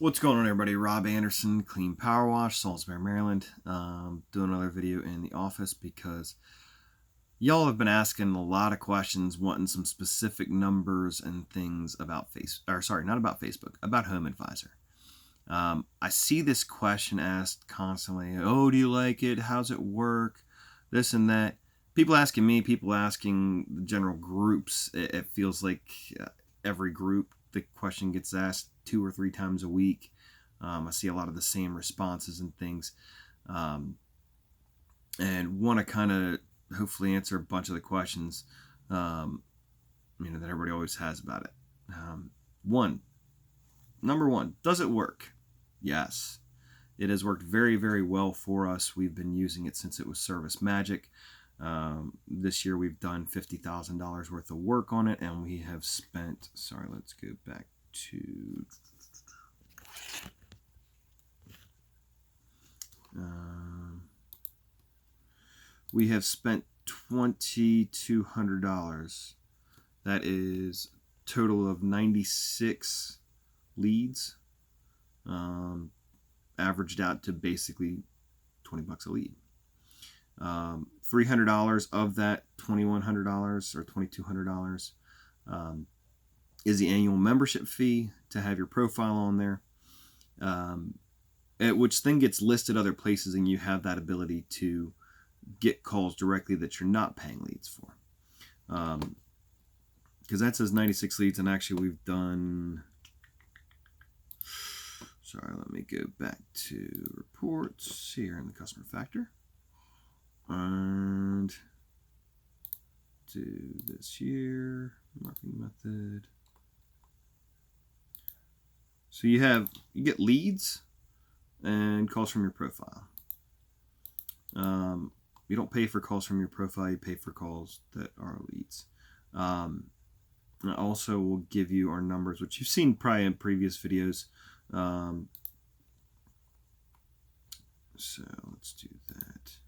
What's going on, everybody? Rob Anderson, Clean Power Wash, Salisbury, Maryland. Doing another video in the office because y'all have been asking a lot of questions, wanting some specific numbers and things about not about Facebook, about HomeAdvisor. I see this question asked constantly. Oh, do you like it? How's it work? This and that. People asking me, people asking the general groups. It feels like every group, the question gets asked 2 or 3 times a week. I see a lot of the same responses and things, and want to kind of hopefully answer a bunch of the questions that everybody always has about it. Number one, does it work? Yes, it has worked very, very well for us. We've been using it since it was Service Magic. This year we've done $50,000 worth of work on it, and we have spent, let's go back to, we have spent $2,200. That is a total of 96 leads, averaged out to basically $20 a lead. $300 of that $2,100 or $2,200 is the annual membership fee to have your profile on there, which then gets listed other places, and you have that ability to get calls directly that you're not paying leads for. Because that says 96 leads, and actually we've done, let me go back to reports here in the customer factor and do this here, marketing method. So you get leads and calls from your profile. You don't pay for calls from your profile, you pay for calls that are leads. And I also will give you our numbers, which you've seen probably in previous videos. So let's do that.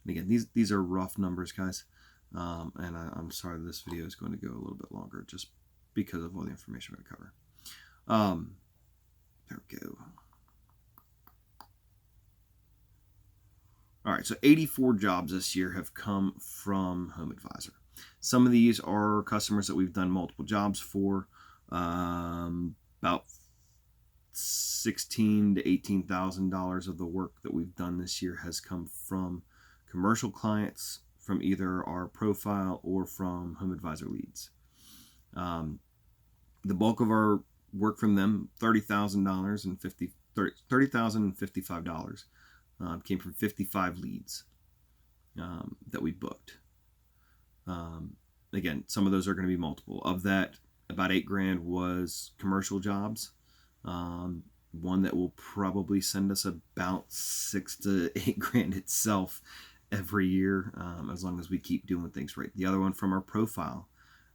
And again, these are rough numbers, guys. And I'm sorry this video is going to go a little bit longer just because of all the information we're going to cover. There we go. All right, so 84 jobs this year have come from HomeAdvisor. Some of these are customers that we've done multiple jobs for. About $16,000 to $18,000 of the work that we've done this year has come from commercial clients, from either our profile or from HomeAdvisor leads. The bulk of our work from them, $30,055, came from 55 leads that we booked. Again, some of those are going to be multiple. Of that, about $8,000 was commercial jobs. One that will probably send us about $6,000 to $8,000 itself every year, as long as we keep doing things right. The other one from our profile,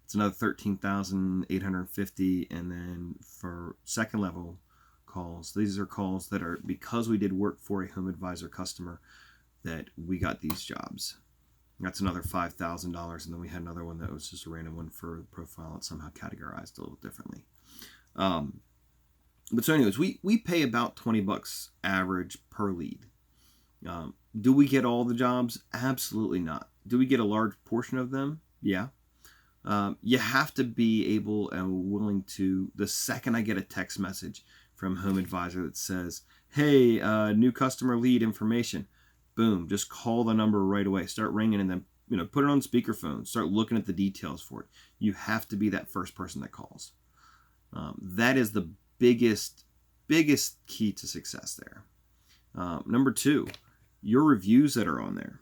it's another $13,850, and then for second level calls, these are calls that are because we did work for a HomeAdvisor customer that we got these jobs. That's another $5,000, and then we had another one that was just a random one for the profile. It's somehow categorized a little differently. But so anyways, we pay about $20 average per lead. Do we get all the jobs? Absolutely not. Do we get a large portion of them? Yeah. You have to be able and willing to, the second I get a text message from HomeAdvisor that says, hey, new customer lead information, boom, just call the number right away. Start ringing, and then put it on speakerphone. Start looking at the details for it. You have to be that first person that calls. That is the biggest key to success there. Number 2, your reviews that are on there.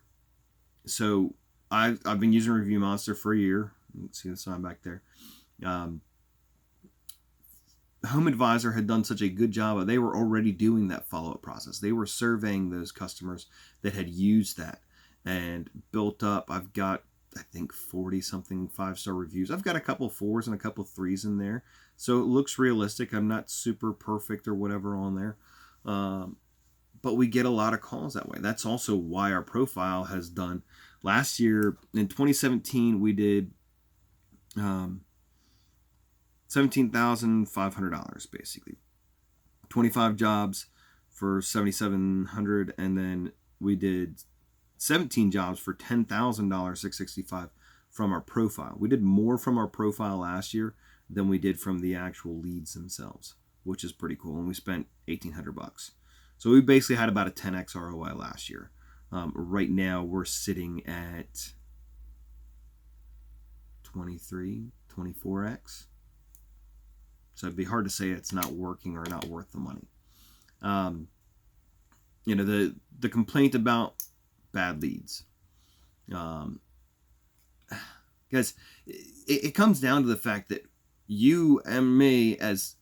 So I've been using Review Monster for a year. You can see the sign back there. HomeAdvisor had done such a good job. They were already doing that follow-up process. They were surveying those customers that had used that and built up. I've got, I think, 40-something 5-star reviews. I've got a couple 4s and a couple 3s in there. So it looks realistic. I'm not super perfect or whatever on there. But we get a lot of calls that way. That's also why our profile has done. Last year, in 2017, we did $17,500 basically. 25 jobs for $7,700, and then we did 17 jobs for $10,000, $665 from our profile. We did more from our profile last year than we did from the actual leads themselves, which is pretty cool. And we spent $1,800. So we basically had about a 10x ROI last year. Right now we're sitting at 23, 24x. So it'd be hard to say it's not working or not worth the money. The complaint about bad leads. Guys, it comes down to the fact that you and me as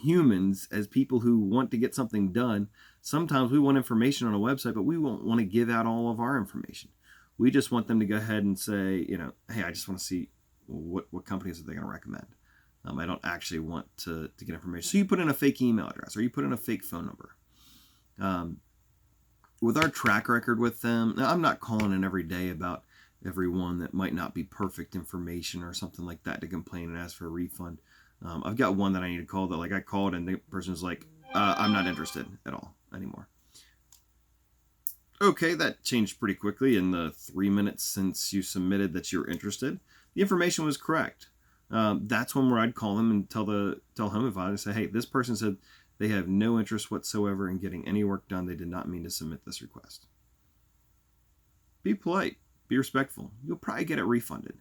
humans, as people who want to get something done, sometimes we want information on a website, but we won't want to give out all of our information. We just want them to go ahead and say, hey, I just want to see what companies are they going to recommend. I don't actually want to get information. So you put in a fake email address or you put in a fake phone number. With our track record with them, now I'm not calling in every day about everyone that might not be perfect information or something like that to complain and ask for a refund. I've got one that I need to call that I called and the person was like, I'm not interested at all anymore. Okay, that changed pretty quickly in the 3 minutes since you submitted that you're interested. The information was correct. That's when I'd call them and tell HomeAdvisor, say, hey, this person said they have no interest whatsoever in getting any work done. They did not mean to submit this request. Be polite. Be respectful. You'll probably get it refunded.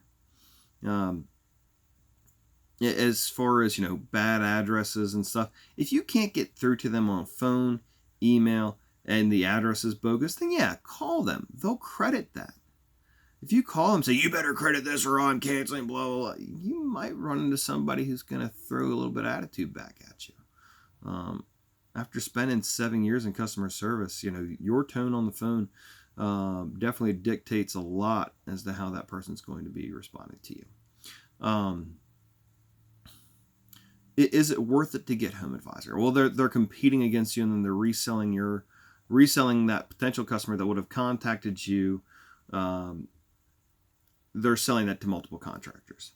As far as, bad addresses and stuff, if you can't get through to them on phone, email, and the address is bogus, then yeah, call them. They'll credit that. If you call them and say, you better credit this or I'm canceling, blah, blah, blah, you might run into somebody who's going to throw a little bit of attitude back at you. After spending 7 years in customer service, your tone on the phone definitely dictates a lot as to how that person's going to be responding to you. Is it worth it to get HomeAdvisor? Well, they're competing against you, and then they're reselling that potential customer that would have contacted you. They're selling that to multiple contractors.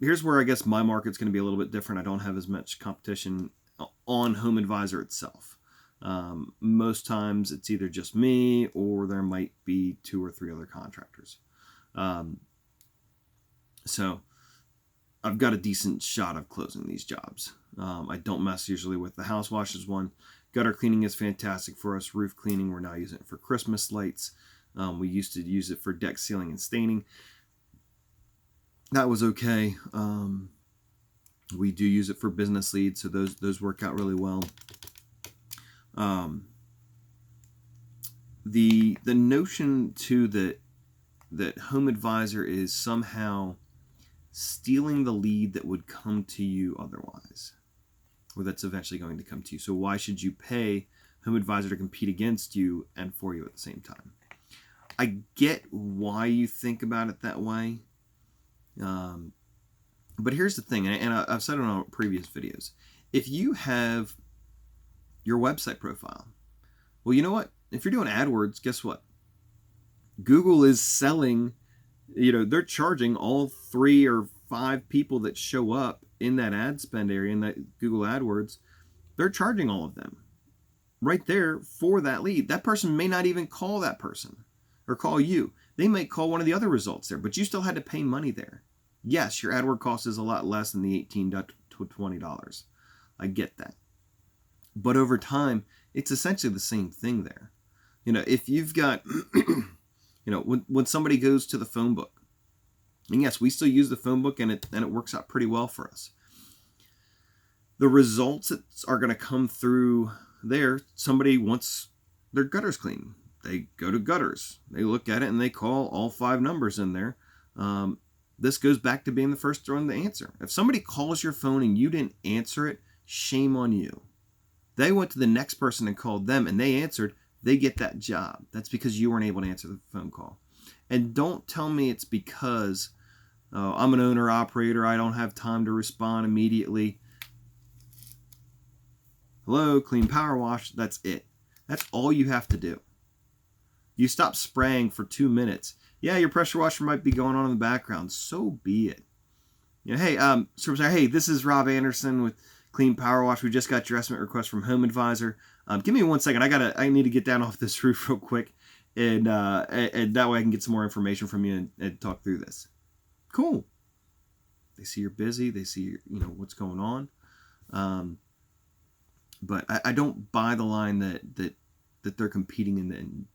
Here's where I guess my market's going to be a little bit different. I don't have as much competition on HomeAdvisor itself. Most times it's either just me or there might be 2 or 3 other contractors. So I've got a decent shot of closing these jobs. I don't mess usually with the house washes one. Gutter cleaning is fantastic for us. Roof cleaning, we're now using it for Christmas lights. We used to use it for deck sealing and staining. That was okay. We do use it for business leads, so those work out really well. The notion too that HomeAdvisor is somehow stealing the lead that would come to you otherwise, or that's eventually going to come to you. So why should you pay HomeAdvisor to compete against you and for you at the same time? I get why you think about it that way. But here's the thing, and I've said it on previous videos. If you have your website profile, well, you know what? If you're doing AdWords, guess what? Google is selling, they're charging all 3 or 5 people that show up in that ad spend area, in that Google AdWords, they're charging all of them right there for that lead. That person may not even call that person or call you. They might call one of the other results there, but you still had to pay money there. Yes, your AdWord cost is a lot less than the $18 to $20. I get that. But over time, it's essentially the same thing there. If you've got, when somebody goes to the phone book, and yes, we still use the phone book and it works out pretty well for us. The results that are going to come through there, somebody wants their gutters cleaned. They go to gutters. They look at it and they call all 5 numbers in there. This goes back to being the first one to answer. If somebody calls your phone and you didn't answer it, shame on you. They went to the next person and called them and they answered, they get that job. That's because you weren't able to answer the phone call. And don't tell me it's because I'm an owner-operator, I don't have time to respond immediately. Hello, clean power wash, that's it. That's all you have to do. You stop spraying for 2 minutes. Yeah, your pressure washer might be going on in the background. So be it. Hey, superstar, hey, this is Rob Anderson with Clean Power Wash. We just got your estimate request from HomeAdvisor. Give me 1 second. I need to get down off this roof real quick, and that way I can get some more information from you and talk through this. Cool. They see you're busy. They see what's going on. But I don't buy the line that they're competing in.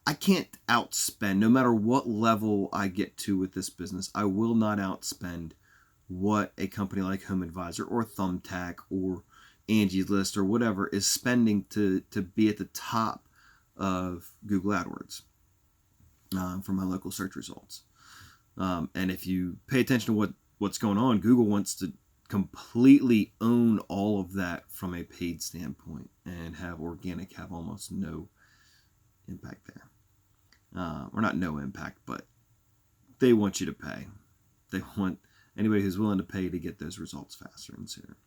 I can't outspend, no matter what level I get to with this business. I will not outspend what a company like HomeAdvisor or Thumbtack or Angie's List or whatever is spending to be at the top of Google AdWords for my local search results. And if you pay attention to what's going on, Google wants to completely own all of that from a paid standpoint and have organic have almost no impact there. Or not no impact, but they want you to pay. They want anybody who's willing to pay to get those results faster and sooner.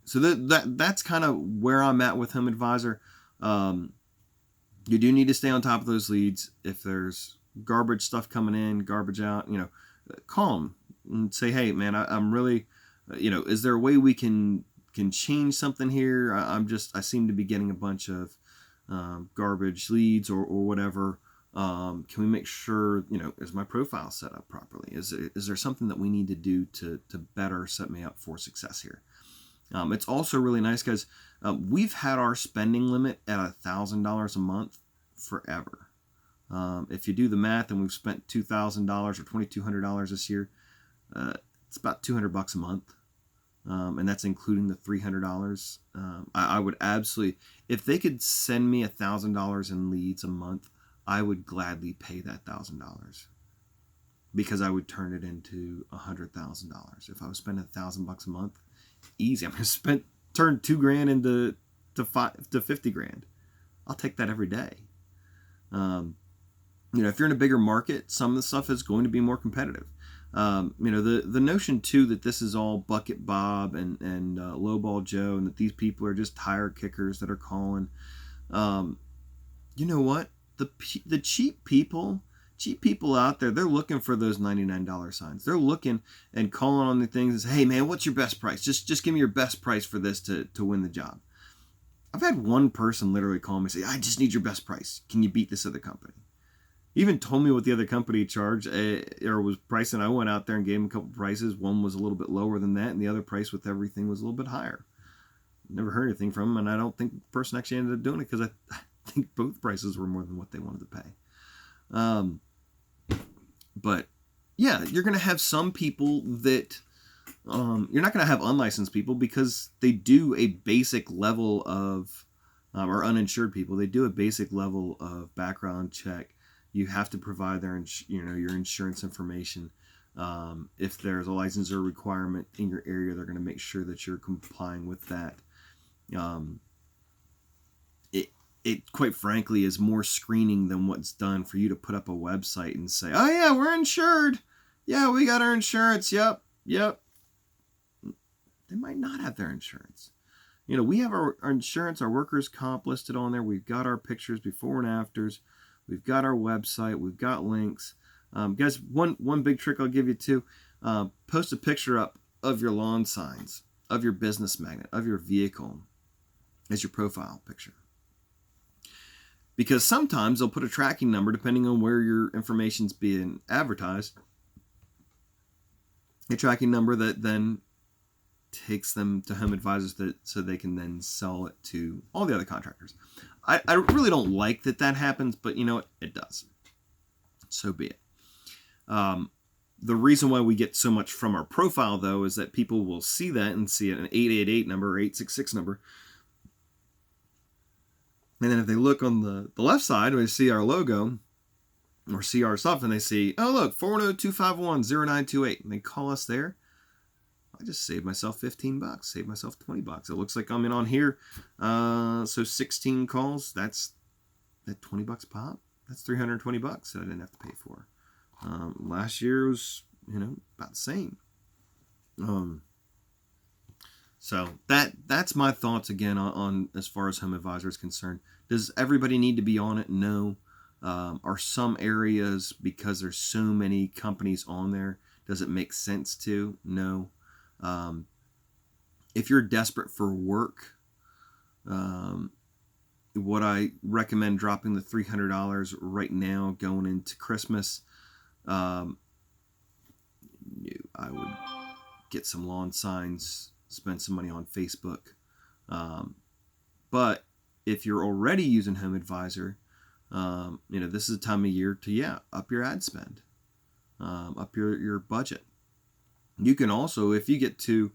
So that's kind of where I'm at with HomeAdvisor. You do need to stay on top of those leads. If there's garbage stuff coming in, garbage out, call them and say, hey, man, I'm really, is there a way we can change something here? I seem to be getting a bunch of garbage leads or whatever. Can we make sure, is my profile set up properly? Is there something that we need to do to better set me up for success here? It's also really nice because we've had our spending limit at $1,000 a month forever. If you do the math, and we've spent $2,000 or $2,200 this year, it's about $200 a month. And that's including the $300. I would absolutely, if they could send me $1,000 in leads a month, I would gladly pay that $1,000 because I would turn it into $100,000. If I was spending $1,000 a month, easy. I'm going to turn $2,000 into $50,000. I'll take that every day. If you're in a bigger market, some of the stuff is going to be more competitive. The notion too that this is all Bucket Bob and Lowball Joe, and that these people are just tire kickers that are calling. You know what? The cheap people out there, they're looking for those $99 signs. They're looking and calling on the things and say, hey man, what's your best price? Just give me your best price for this to win the job. I've had one person literally call me and say, I just need your best price. Can you beat this other company? He even told me what the other company charged or was pricing. I went out there and gave him a couple prices. One was a little bit lower than that, and the other price with everything was a little bit higher. Never heard anything from him, and I don't think the person actually ended up doing it because I think both prices were more than what they wanted to pay. But yeah, you're going to have some people that you're not going to have unlicensed people because they do a basic level of, or uninsured people, they do a basic level of background check. You have to provide your insurance information. If there's a licensure requirement in your area, they're going to make sure that you're complying with that. It quite frankly is more screening than what's done for you to put up a website and say, oh yeah, we're insured. Yeah, we got our insurance. Yep. They might not have their insurance. We have our insurance, our workers' comp listed on there. We've got our pictures before and afters. We've got our website. We've got links. Guys, one big trick I'll give you too, post a picture up of your lawn signs, of your business magnet, of your vehicle as your profile picture. Because sometimes they'll put a tracking number depending on where your information's being advertised. A tracking number that then takes them to HomeAdvisor so they can then sell it to all the other contractors. I really don't like that happens, but you know what? It does. So be it. The reason why we get so much from our profile, though, is that people will see that and see an 888 number or 866 number. And then if they look on the left side, when they see our logo or see our stuff and they see, oh, look, 410-251-0928, and they call us there, I just saved myself $15, saved myself $20. It looks like I'm in on here. So 16 calls, that's at $20 pop. That's $320 that I didn't have to pay for. Last year was, about the same. So that's my thoughts again on as far as HomeAdvisor is concerned. Does everybody need to be on it? No. Are some areas, because there's so many companies on there, does it make sense to? No. If you're desperate for work, what I recommend dropping the $300 right now going into Christmas. I would get some lawn signs, spend some money on Facebook. But if you're already using HomeAdvisor, this is a time of year to, up your ad spend, up your budget. You can also, if you get to,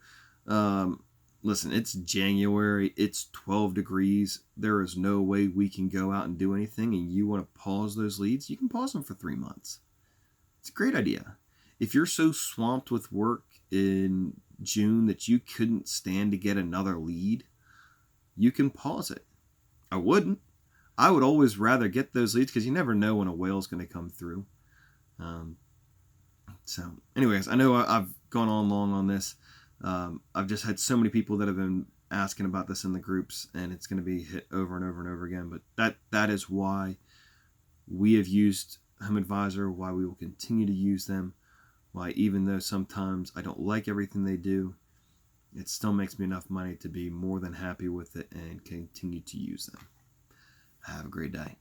listen, it's January, it's 12 degrees, there is no way we can go out and do anything, and you want to pause those leads, you can pause them for 3 months. It's a great idea. If you're so swamped with work in June that you couldn't stand to get another lead, you can pause it. I wouldn't. I would always rather get those leads because you never know when a whale's going to come through. So anyways, I know I've gone on long on this. I've just had so many people that have been asking about this in the groups, and it's going to be hit over and over and over again. But that is why we have used HomeAdvisor, why we will continue to use them, why even though sometimes I don't like everything they do, it still makes me enough money to be more than happy with it and continue to use them. Have a great day.